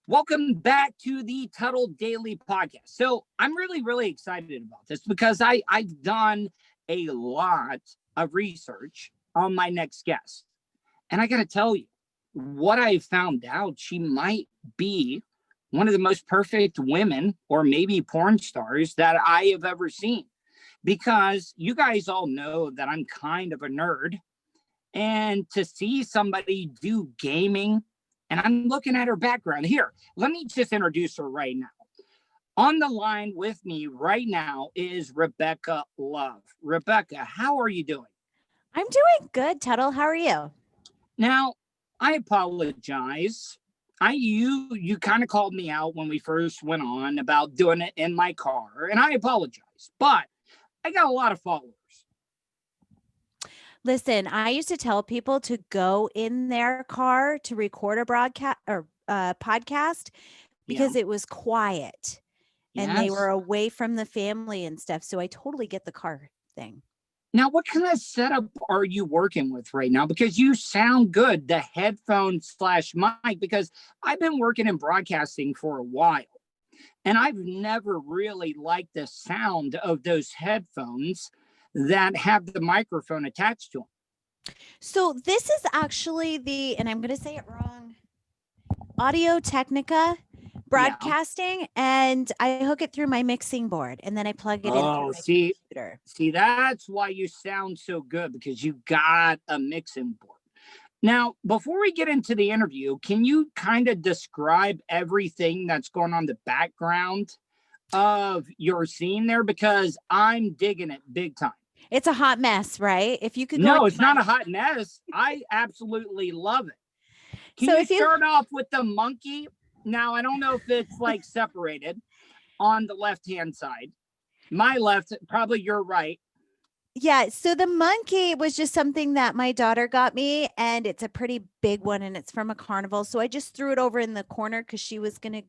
Welcome back to the Tuddle Daily Podcast. So I'm really excited about this because I've done a lot of research on my next guest. And I got to tell you, what I found out, she might be one of the most perfect women or maybe porn stars that I have ever seen. Because you guys all know that I'm kind of a nerd. And to see somebody do gaming, and I'm looking at her background here. Let me just introduce her right now. On the line with me right now is Rebecca Love. Rebecca, how are you doing? I'm doing good, Tuddle. How are you? Now, I apologize. You kind of called me out when we first went on about doing it in my car, and I apologize. But I got a lot of followers. Listen, I used to tell people to go in their car to record a broadcast or podcast Yeah. because it was quiet and they were Yes. away from the family and stuff. So I totally get the car thing. Now, what kind of setup are you working with right now? Because you sound good, the headphone/mic, because I've been working in broadcasting for a while, and I've never really liked the sound of those headphones that have the microphone attached to them. So this is actually and I'm going to say it wrong, Audio Technica broadcasting, and I hook it through my mixing board and then I plug it in through my computer. See, that's why you sound so good, because you got a mixing board. Now, before we get into the interview, can you kind of describe everything that's going on in the background of your scene there? Because I'm digging it big time. It's a hot mess, right? If you could go. No, it's not a hot mess. I absolutely love it. Can you start off with the monkey? Now, I don't know if it's like separated on the left-hand side. My left, probably your right. Yeah. So the monkey was just something that my daughter got me, and it's a pretty big one, and it's from a carnival. So I just threw it over in the corner because she was giving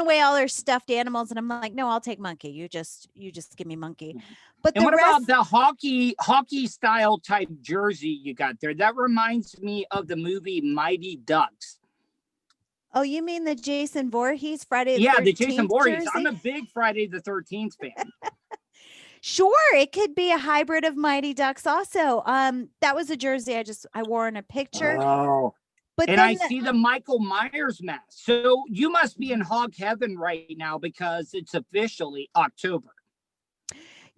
away all her stuffed animals, and I'm like, no, I'll take monkey. You just give me monkey. But and what about the hockey style type jersey you got there? That reminds me of the movie Mighty Ducks. Oh, you mean the Jason Voorhees Friday the 13th? Yeah, the Jason Voorhees. Jersey? I'm a big Friday the 13th fan. Sure, it could be a hybrid of Mighty Ducks also. That was a jersey I wore in a picture. Oh. But and I see the Michael Myers mask. So you must be in hog heaven right now because it's officially October.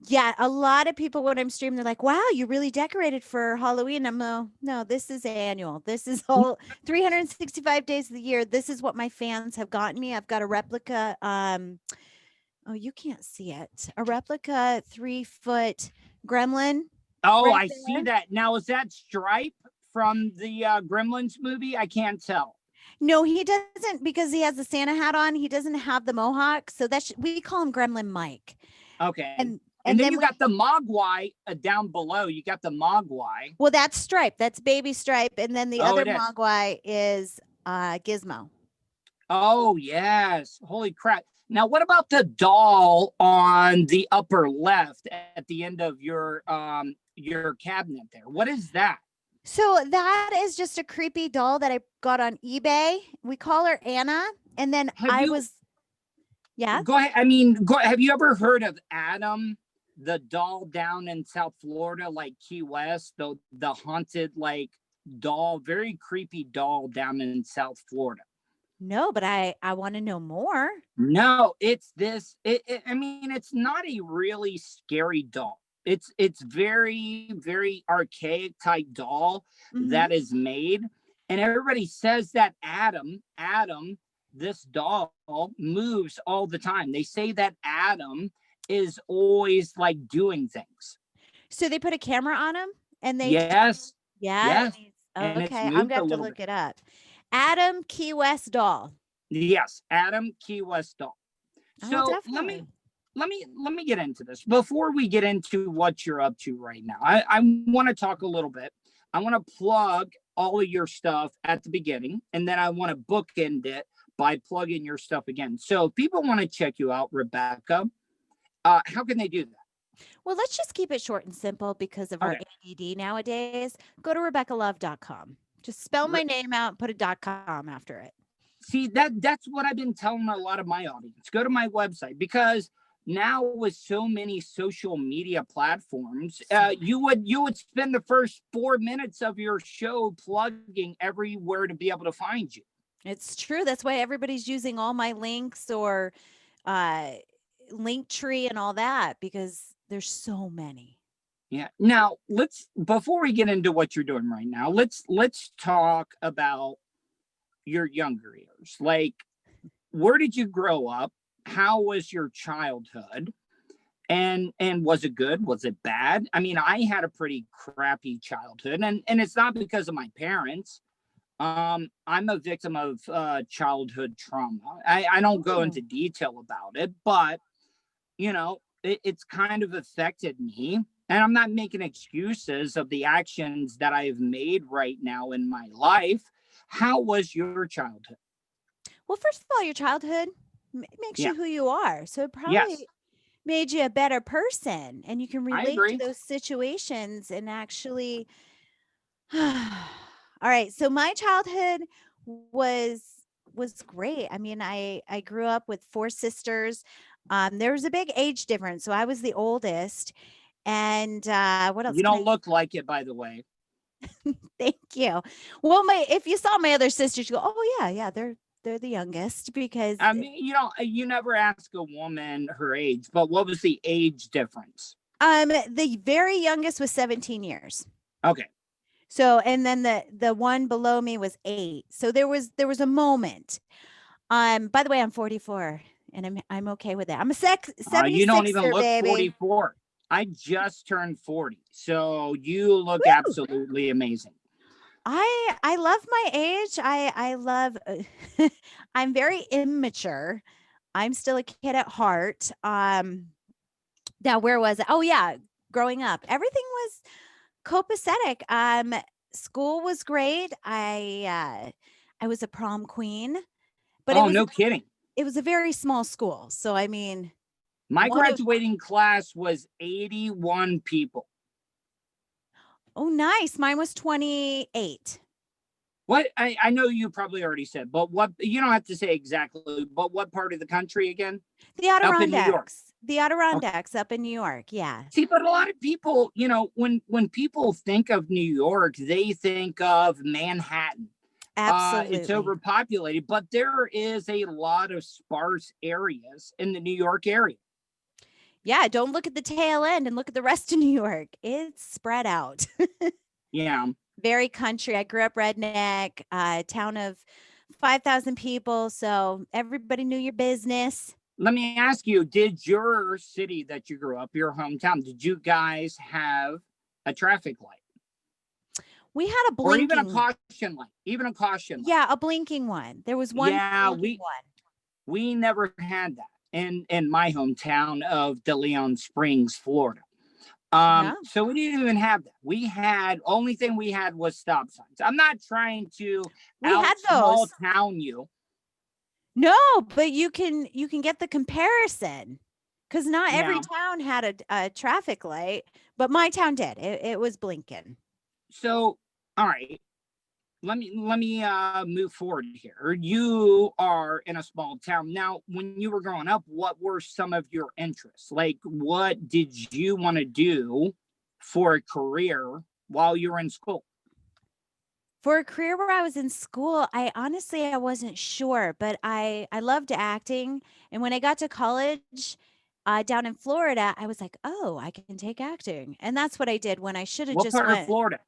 Yeah, a lot of people when I'm streaming, they're like, wow, you really decorated for Halloween. I'm no, this is annual. This is all 365 days of the year. This is what my fans have gotten me. I've got a replica. Oh, you can't see it. A replica 3-foot gremlin. Oh, right, I see that. Now, is that Stripe from the Gremlins movie? I can't tell. No, he doesn't, because he has the Santa hat on. He doesn't have the mohawk. So we call him Gremlin Mike. Okay. And then you got the Mogwai down below. You got the Mogwai. Well, that's Stripe. That's baby Stripe. And then the other Mogwai is Gizmo. Oh, yes. Holy crap. Now, what about the doll on the upper left at the end of your cabinet there? What is that? So that is just a creepy doll that I got on eBay. We call her Anna. And then yeah. Go ahead. Have you ever heard of Adam, the doll down in South Florida, like Key West, the haunted like doll, very creepy doll down in South Florida? No, but I want to know more. No, it's this. It's not a really scary doll. It's very archaic type doll that is made, and everybody says that Adam, this doll moves all the time. They say that Adam is always like doing things. So they put a camera on him, and they yes. Okay, I'm gonna have to look it up. Adam Key West doll. Yes, Adam Key West doll. So let me get into this. Before we get into what you're up to right now, I want to talk a little bit. I want to plug all of your stuff at the beginning, and then I want to bookend it by plugging your stuff again. So if people want to check you out, Rebecca, how can they do that? Well, let's just keep it short and simple because of our ADD nowadays. Go to RebeccaLove.com. Just spell my name out and put a .com after it. See, that's what I've been telling a lot of my audience. Go to my website, because now with so many social media platforms, you would spend the first 4 minutes of your show plugging everywhere to be able to find you. It's true. That's why everybody's using all my links or uh Linktree and all that, because there's so many. Yeah. Now, before we get into what you're doing right now, let's talk about your younger years. Like, where did you grow up? How was your childhood? And was it good? Was it bad? I mean, I had a pretty crappy childhood, and it's not because of my parents. I'm a victim of childhood trauma. I don't go into detail about it, but it's kind of affected me. And I'm not making excuses of the actions that I've made right now in my life. How was your childhood? Well, first of all, your childhood makes Yeah. you who you are. So it probably Yes, made you a better person, and you can I relate to agree. those situations and actually all right. So my childhood was was great. I mean, I grew up with four sisters. There was a big age difference, so I was the oldest. And what else You can don't I look like it, by the way. thank you. Well, my if you saw my other sisters, you go, oh yeah, yeah, they're the youngest because I mean, you never ask a woman her age, but what was the age difference? the very youngest was 17 years. Okay. So and then the one below me was 8. So there was a moment. By the way, I'm 44 and I'm okay with that. I'm a You don't even 76er, look baby. 44. I just turned 40. So you look Woo! absolutely amazing. I love my age. I love I'm very immature. I'm still a kid at heart. Now where was it? Oh yeah, growing up. Everything was copacetic. School was great. I was a prom queen, but Oh, no kidding. it was a very small school. So I mean, My one of graduating class was 81 people. oh nice. Mine was 28. What I know you probably already said, but what you don't have to say exactly, but what part of the country again? The Up in New York. Adirondacks. The Okay. Adirondacks up in New York. Yeah. See, but a lot of people, when people think of New York, they think of Manhattan. It's Absolutely. overpopulated, but there is a lot of sparse areas in the New York area. Yeah, don't look at the tail end and look at the rest of New York. It's spread out. Yeah. Very country. I grew up redneck, town of 5,000 people, so everybody knew your business. Let me ask you, did your city that you grew up, your hometown, did you guys have a traffic light? We had a Or even a blinking caution light? Even a caution light. yeah, a blinking one. There was one Yeah, blinking one. we never had that in my hometown of De Leon Springs, Florida. Yeah. So we didn't even have that. Only thing we had was stop signs. I'm not trying to We out had small those. town you. No, but you can get the comparison because not every Yeah. town had a traffic light, but my town did. It was blinking. So all right. Let me move forward here. You are in a small town. Now, when you were growing up, what were some of your interests? Like, what did you want to do for a career while you were in school? For a career where I was in school, I wasn't sure, but I loved acting. And when I got to college, down in Florida, I was like, "Oh, I can take acting." And that's what I did when I should have What just part of went Florida?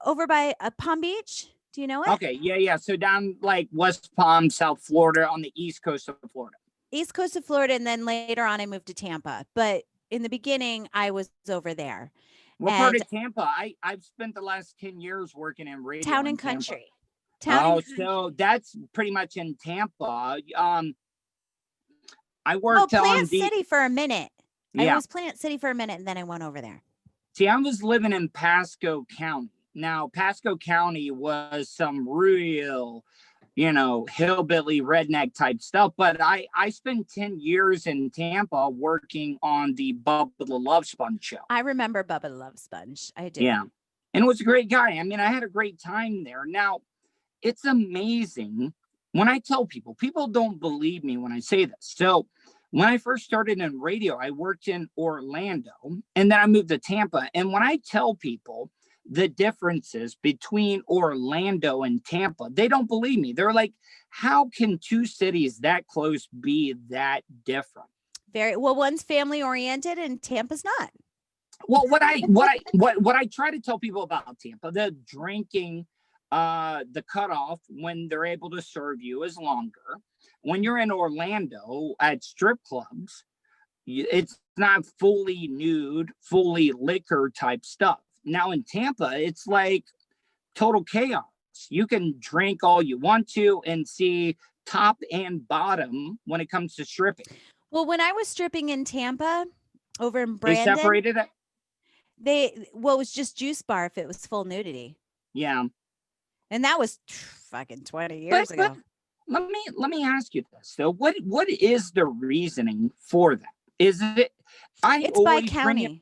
over by Palm Beach. Do you know it? Okay, yeah. So down like West Palm, South Florida, on the east coast of Florida. East coast of Florida, and then later on I moved to Tampa. But in the beginning, I was over there. What part And of Tampa? I've spent the last 10 years working in radio town in and Tampa. country. Town and Oh, country. so that's pretty much in Tampa. I Well, worked on Plant the City for a minute. I yeah. was Plant City for a minute, and then I went over there. See, I was living in Pasco County. Now, Pasco County was some real, hillbilly redneck type stuff. But I spent 10 years in Tampa working on the Bubba the Love Sponge show. I remember Bubba the Love Sponge. I do. Yeah. And it was a great guy. I mean, I had a great time there. Now, it's amazing when I tell people, people don't believe me when I say this. So when I first started in radio, I worked in Orlando and then I moved to Tampa. And when I tell people the differences between Orlando and Tampa, they don't believe me. They're like, how can two cities that close be that different? Very well. One's family oriented and Tampa's not. Well, what I try to tell people about Tampa, the drinking, the cutoff when they're able to serve you is longer. When you're in Orlando at strip clubs, it's not fully nude, fully liquor type stuff. Now in Tampa, it's like total chaos. You can drink all you want to and see top and bottom when it comes to stripping. Well, when I was stripping in Tampa over in They Brandon, separated it. it was just juice bar if it was full nudity. Yeah. And that was fucking 20 years ago. But let me ask you this though. What is the reasoning for that? Is it It's by county.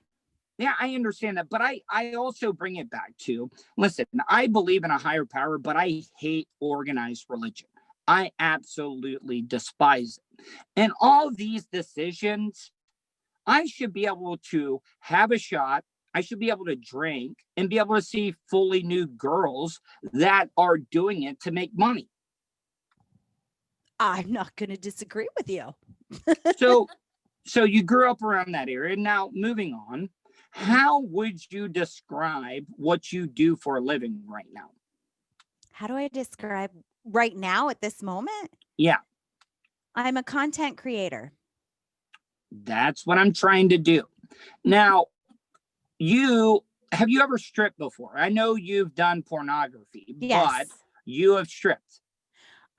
yeah, I understand that, but I also bring it back to, listen, I believe in a higher power, but I hate organized religion. I absolutely despise it. And all these decisions, I should be able to have a shot. I should be able to drink and be able to see fully nude girls that are doing it to make money. I'm not going to disagree with you. So you grew up around that area. Now, moving on, how would you describe what you do for a living right now? How do I describe right now at this moment? Yeah. I'm a content creator. That's what I'm trying to do. Now, have you ever stripped before? I know you've done pornography, Yes. but you have stripped.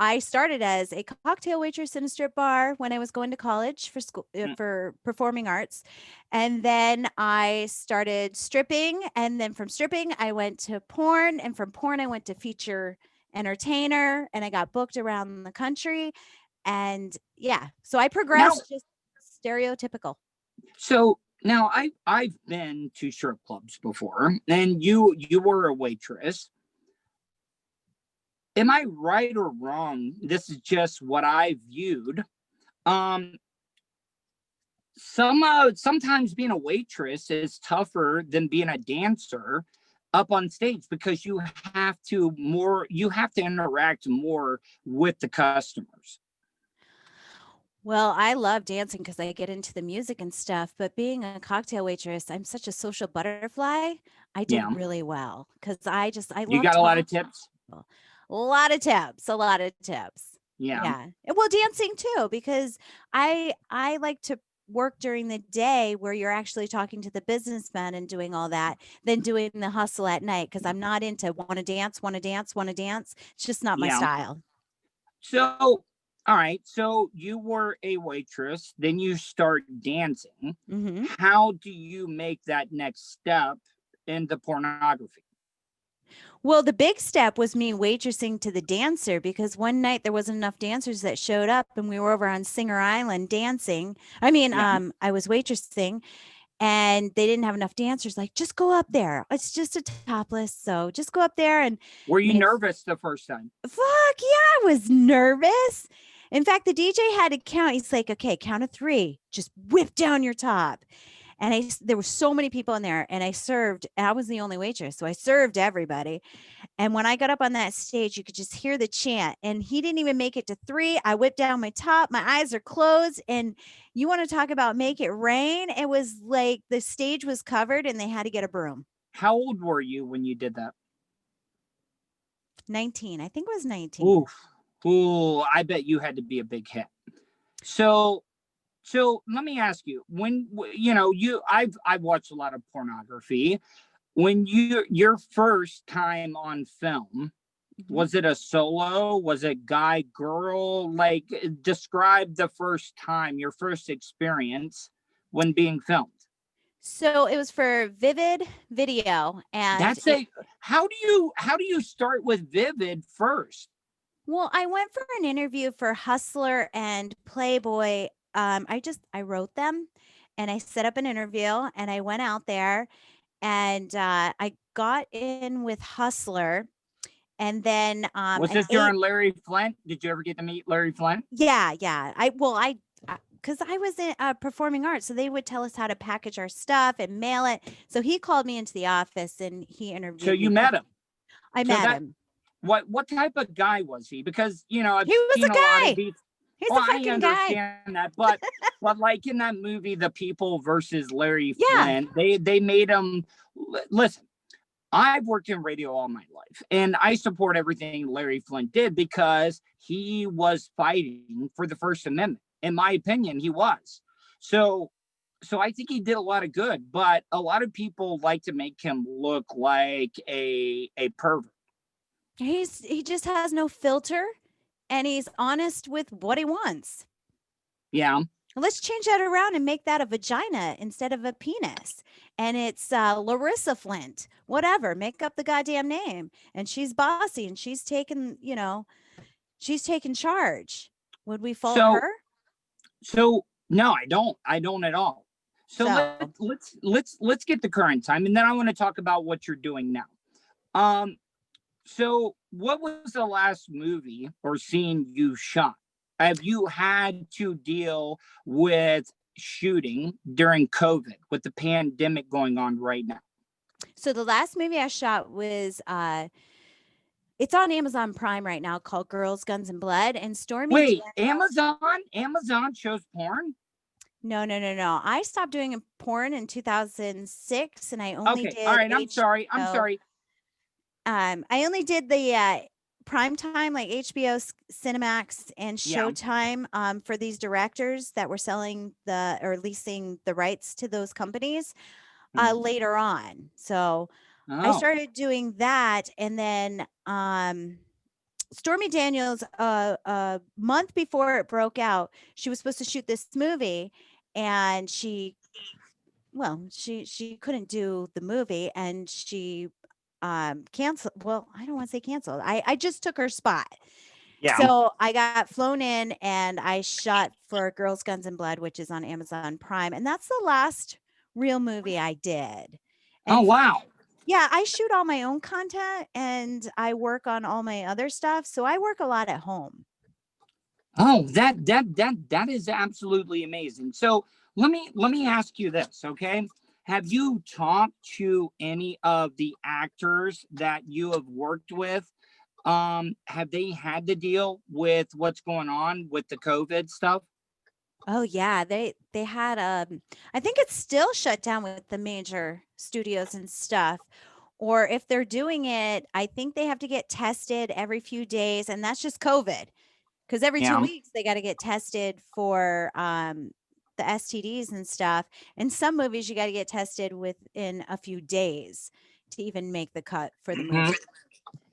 I started as a cocktail waitress in a strip bar when I was going to college for school for performing arts. And then I started stripping. And then from stripping, I went to porn. And from porn, I went to feature entertainer. And I got booked around the country. And yeah, so I progressed just stereotypical. So now I've been to strip clubs before, and you were a waitress. Am I right or wrong? This is just what I viewed. Sometimes being a waitress is tougher than being a dancer up on stage because you have to interact more with the customers. Well, I love dancing because I get into the music and stuff, but being a cocktail waitress, I'm such a social butterfly. I did really well because I love You got a lot of tips? A lot of tips. Yeah. Well, dancing too, because I like to work during the day where you're actually talking to the businessmen and doing all that, than doing the hustle at night because I'm not into want to dance. It's just not my style. So, all right. So you were a waitress, then you start dancing. Mm-hmm. How do you make that next step into pornography? Well, the big step was me waitressing to the dancer because one night there wasn't enough dancers that showed up and we were over on Singer Island dancing. I was waitressing and they didn't have enough dancers. Like, just go up there. It's just a topless. So just go up there. And were you nervous the first time? Fuck yeah, I was nervous. In fact, the DJ had to count. He's like, okay, count of 3, just whip down your top. And there were so many people in there and I was the only waitress. So I served everybody. And when I got up on that stage, you could just hear the chant and he didn't even make it to 3. I whipped down my top, my eyes are closed. And you want to talk about make it rain. It was like the stage was covered and they had to get a broom. How old were you when you did that? 19. I think it was 19. Ooh, I bet you had to be a big hit. So let me ask you, when I've watched a lot of pornography. When your first time on film, was it a solo? Was it guy, girl? Like, describe the first time, your first experience when being filmed. So it was for Vivid Video, and how do you start with Vivid first? Well, I went for an interview for Hustler and Playboy. I wrote them and I set up an interview and I went out there and I got in with Hustler And then Was an this during Larry Flint? Did you ever get to meet Larry Flint? yeah, yeah. Because I was in performing arts, so they would tell us how to package our stuff and mail it. So he called me into the office and he So interviewed you me. met him. I So met him. what type of guy was he? Because I've He was seen a a lot of guy. these. He's Well, a I fucking guy. understand that, but like in that movie, The People versus Larry Yeah. Flint, they made him. Listen, I've worked in radio all my life, and I support everything Larry Flint did because he was fighting for the First Amendment. In my opinion, he was. So I think he did a lot of good, but a lot of people like to make him look like a pervert. He just has no filter and he's honest with what he wants. Yeah. Let's change that around and make that a vagina instead of a penis. And it's Larissa Flint, whatever. Make up the goddamn name. And she's bossy and she's taken, she's taken charge. Would we fault So her? no, I don't. I don't at all. So So let's get the current time, and then I want to talk about what you're doing now. So what was the last movie or scene you shot? Have you had to deal with shooting during COVID with the pandemic going on right now? So the last movie I shot was it's on Amazon Prime right now called Girls, Guns and Blood. And Stormy Wait, Daniels. Amazon shows porn? No. I stopped doing porn in 2006 and I only Okay, all did right. I'm sorry. I only did the prime time, like HBO, Cinemax, and Yeah. Showtime for these directors that were selling or leasing the rights to those companies later on. So I Oh, started doing that, and then Stormy Daniels, a month before it broke out, she was supposed to shoot this movie, and she couldn't do the movie, and she canceled. Well, I don't want to say canceled. I just took her spot. yeah. So I got flown in and I shot for Girls, Guns and Blood, which is on Amazon Prime, and that's the last real movie I did. Oh, And wow. yeah, I shoot all my own content and I work on all my other stuff, so I work a lot at home. Oh, that is absolutely amazing. So let me ask you this, okay? Have you talked to any of the actors that you have worked with? Have they had to deal with what's going on with the COVID stuff? Oh yeah, they had I think it's still shut down with the major studios and stuff. Or if they're doing it, I think they have to get tested every few days, and that's just COVID. Because every 2 Yeah. weeks they got to get tested for the STDs and stuff. In some movies, you got to get tested within a few days to even make the cut for the movie. Mhm.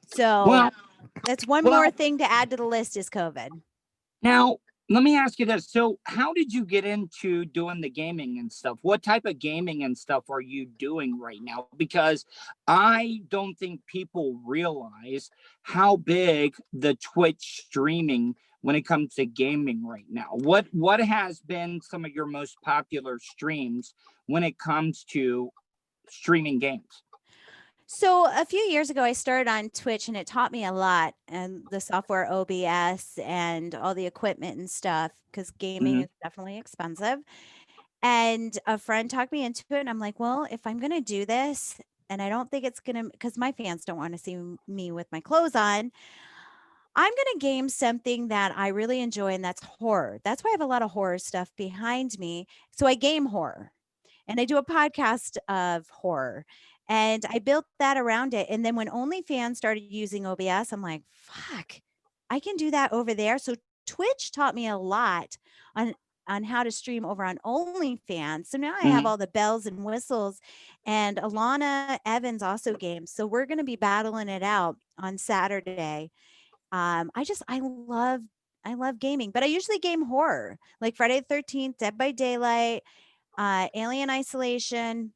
So Well, that's one more well, thing to add to the list is COVID. now let me ask you this. So how did you get into doing the gaming and stuff? What type of gaming and stuff are you doing right now? Because I don't think people realize how big the Twitch streaming when it comes to gaming right now. What has been some of your most popular streams when it comes to streaming games? So a few years ago, I started on Twitch and it taught me a lot and the software OBS and all the equipment and stuff because gaming Mhm. is definitely expensive. And a friend talked me into it. And I'm like, well, if I'm going to do this, and I don't think it's going to, because my fans don't want to see me with my clothes on, I'm going to game something that I really enjoy, and that's horror. That's why I have a lot of horror stuff behind me. So I game horror and I do a podcast of horror. And I built that around it. And then when OnlyFans started using OBS, I'm like, fuck, I can do that over there. So Twitch taught me a lot on how to stream over on OnlyFans. So now I have Mhm. all the bells and whistles. And Alana Evans also games. So we're going to be battling it out on Saturday. I love gaming, but I usually game horror, like Friday the 13th, Dead by Daylight, Alien Isolation,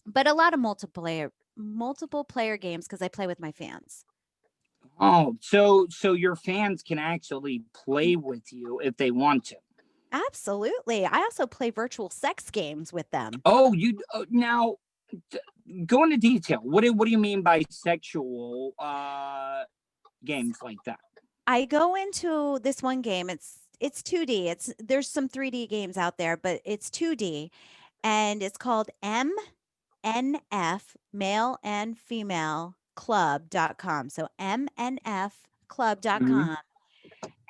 but a lot of multiple player games because I play with my fans. Oh, so your fans can actually play with you if they want to. Absolutely. I also play virtual sex games with them. Oh, now go into detail. What do you mean by sexual games like that? I go into this one game. It's 2D. There's some 3D games out there, but it's 2D, and it's called MNF, male and female club.com. So MNFclub.com.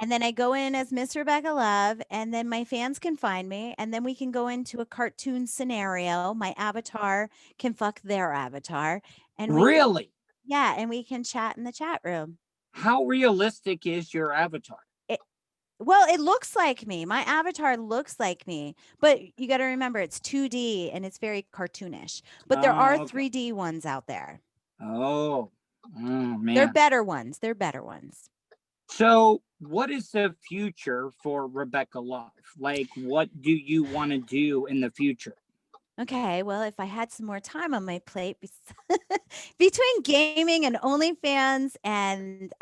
And then I go in as Miss Rebecca Love, and then my fans can find me, and then we can go into a cartoon scenario. My avatar can fuck their avatar, and Really? and we can chat in the chat room. How realistic is your avatar? Well, it looks like me. My avatar looks like me, but you got to remember it's 2D and it's very cartoonish. But there are 3D ones out there. Oh man. They're better ones. So, what is the future for Rebecca Love? Like, what do you want to do in the future? Okay, well, if I had some more time on my plate between gaming and OnlyFans and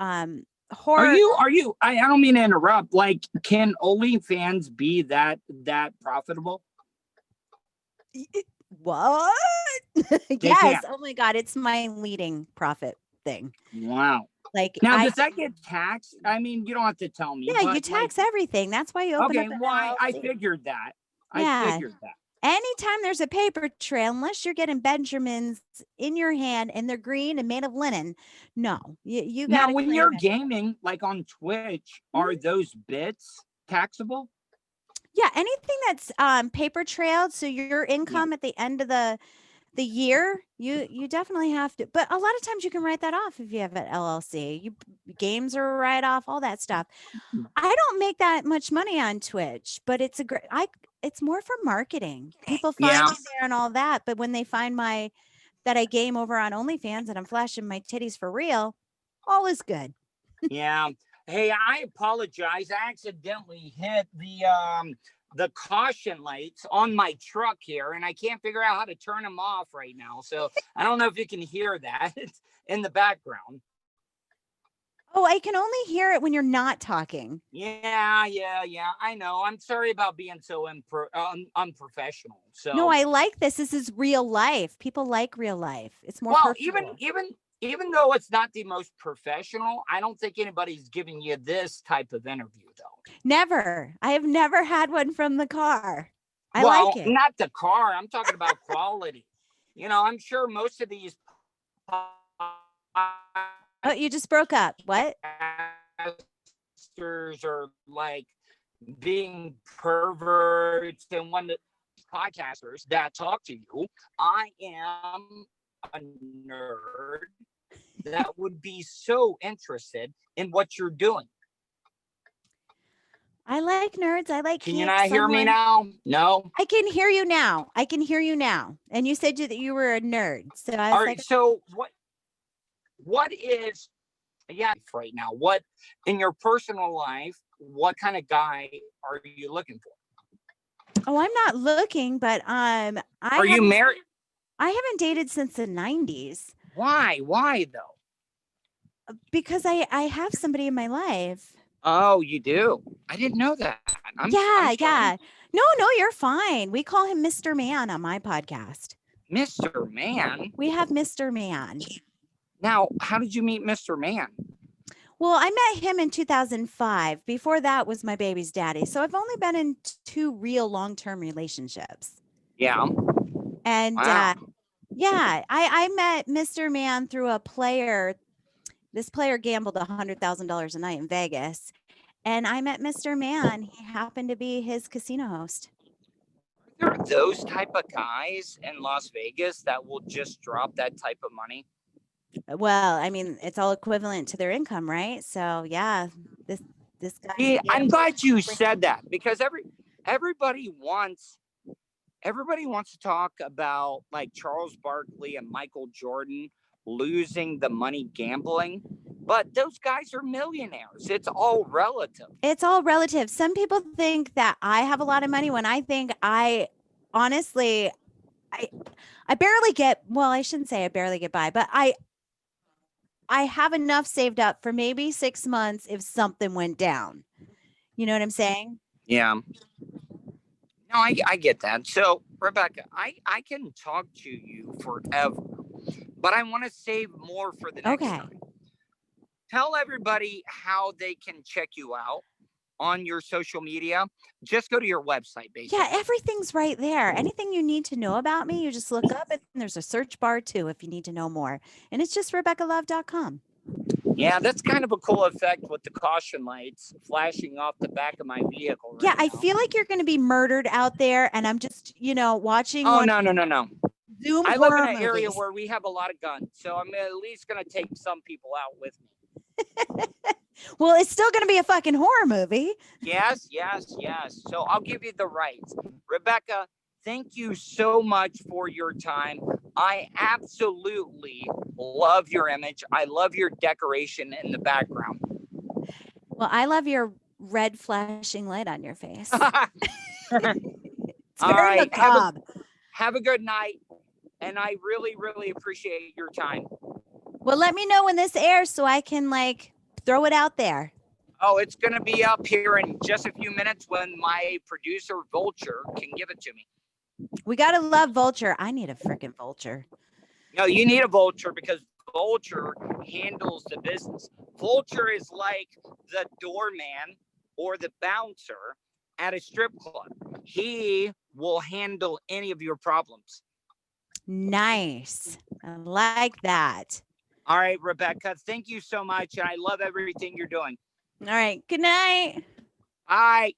horror. Are you I don't mean to interrupt. Like, can OnlyFans be that profitable? What? Yes. Oh my God, it's my leading profit thing. Wow. Like, now, does that get taxed? I mean, you don't have to tell me. Yeah, you tax everything. That's why you open up an LLC. I figured that. I figured that. Anytime there's a paper trail, unless you're getting Benjamins in your hand and they're green and made of linen, no, you got. Now, when you're gaming, like on Twitch, are those bits taxable? Yeah, anything that's paper trailed, so your income at the end of the year, you definitely have to. But a lot of times you can write that off if you have an LLC. Games are write off, all that stuff. I don't make that much money on Twitch, but it's it's more for marketing. People find me there and all that, but when they find that I game over on OnlyFans and I'm flashing my titties for real, all is good. Yeah. Hey, I apologize. I accidentally hit the caution lights on my truck here, and I can't figure out how to turn them off right now. So I don't know if you can hear that in the background. Oh, I can only hear it when you're not talking. Yeah. I know. I'm sorry about being so unprofessional. So no, I like this. This is real life. People like real life. It's more personal. Even though it's not the most professional, I don't think anybody's giving you this type of interview, though. Never. I have never had one from the car. I like it. Not the car. I'm talking about quality. I'm sure most of these. Oh, you just broke up. What? Are like being perverts, and one of the podcasters that talk to you, I am a nerd that would be so interested in what you're doing. I like nerds. I like. Can you not hear me now? No. I can hear you now. And you said that you were a nerd. So I was all right. So what is right now? What in your personal life? What kind of guy are you looking for? Oh, I'm not looking, but are you married? I haven't dated since the 90s. Why? Why though? Because I have somebody in my life. Oh, you do? I didn't know that. Yeah. No, you're fine. We call him Mr. Man on my podcast. Mr. Man? We have Mr. Man. Now, how did you meet Mr. Man? Well, I met him in 2005. Before that was my baby's daddy. So I've only been in 2 real long-term relationships. Yeah. And wow. I met Mr. Man through a player. This player gambled $100,000 a night in Vegas. And I met Mr. Man. He happened to be his casino host. Are there those type of guys in Las Vegas that will just drop that type of money? Well, I mean, it's all equivalent to their income, right? So yeah, this guy. Yeah, I'm glad you said that, because everybody wants to talk about like Charles Barkley and Michael Jordan losing the money gambling, but those guys are millionaires. It's all relative. Some people think that I have a lot of money when I think I barely get, well, I shouldn't say I barely get by, but I have enough saved up for maybe 6 months if something went down. You know what I'm saying? Yeah. No, I get that. So, Rebecca, I can talk to you forever, but I want to save more for the next Okay. time. Tell everybody how they can check you out on your social media. Just go to your website, basically. Yeah, everything's right there. Anything you need to know about me, you just look up and there's a search bar too if you need to know more. And it's just RebeccaLove.com. Yeah, that's kind of a cool effect with the caution lights flashing off the back of my vehicle right Yeah, I now. feel like you're going to be murdered out there, and I'm just, watching Oh, one no. Zoom I live in horror an area movies. where we have a lot of guns, so I'm at least going to take some people out with me. Well, it's still going to be a fucking horror movie. Yes. So I'll give you the rights. Rebecca, thank you so much for your time. I absolutely love your image. I love your decoration in the background. Well, I love your red flashing light on your face. It's All very right. macabre. Have a good night. And I really, really appreciate your time. Well, let me know when this airs so I can throw it out there. Oh, it's going to be up here in just a few minutes when my producer, Vulture, can give it to me. We got to love Vulture. I need a freaking Vulture. No, you need a Vulture because Vulture handles the business. Vulture is like the doorman or the bouncer at a strip club. He will handle any of your problems. Nice. I like that. All right, Rebecca, thank you so much. I love everything you're doing. All right. Good night. Bye.